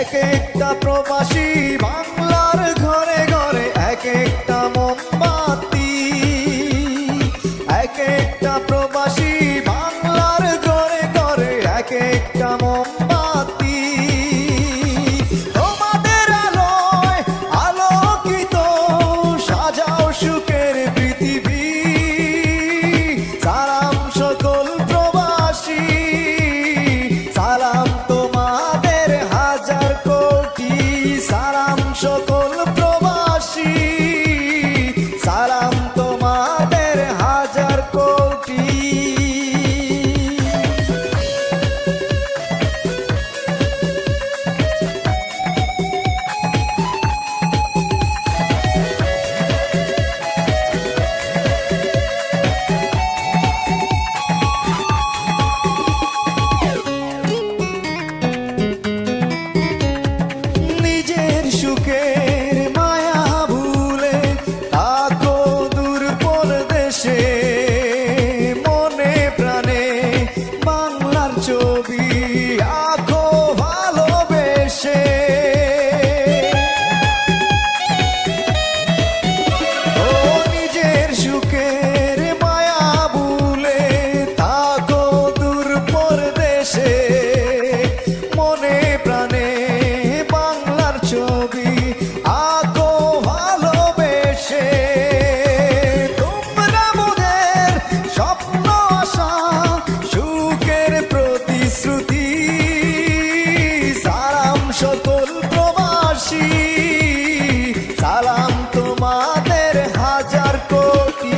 এক একটা প্রবাসী বাংলার ঘরে ঘরে এক একটা মোমবাতি, এক একটা প্রবাসী বাংলার ঘরে ঘরে এক একটা মোমবাতি। তোমাদের আলোয় আলোকিত সাজাও সুখের পৃথিবী। সালাম সকল প্রবাসী, সালাম তোমাদের হাজার কোটি। সালাম সকল প্রবাসী, সালাম তোমাদের হাজার কোটি। নিজের সুখের মায়া ভুলে থাকো দূর পরদেশে, মনে প্রাণে বাংলার ছবি আঁকো ভালোবেসে। ও নিজের সুখের মায়া ভুলে থাকো দূর পরদেশে, মনে প্রাণে বাংলার ছবি আঁকো ভালোবেসে। তোমরা মোদের স্বপ্ন আশা সুখের প্রতিশ্রুতি। সালাম সকল প্রবাসী, সালাম তোমাদের হাজার কোটি।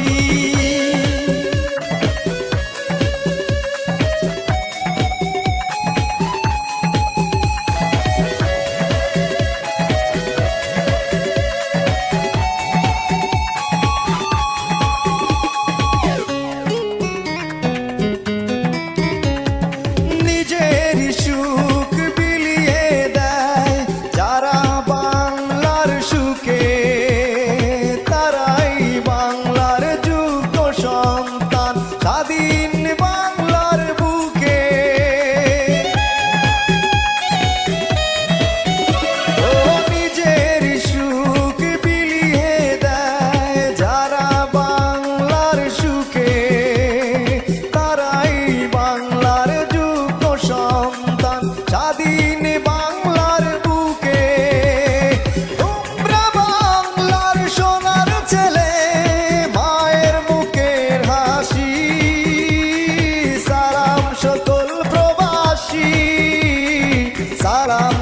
নিজের সুখ বিলিয়ে দেয় যারা বাংলার সুখে, তারাই বাংলার যোগ্য সন্তান স্বাধীন বাংলার বুকে। ও নিজের সুখ বিলিয়ে দেয় যারা বাংলার সুখে, তারাই বাংলার যোগ্য সন্তান স্বাধীন বাংলার বুকে। তোমরা বাংলার সোনার ছেলে, মায়ের মুখের হাসি। সালাম সকল প্রবাসী, সালাম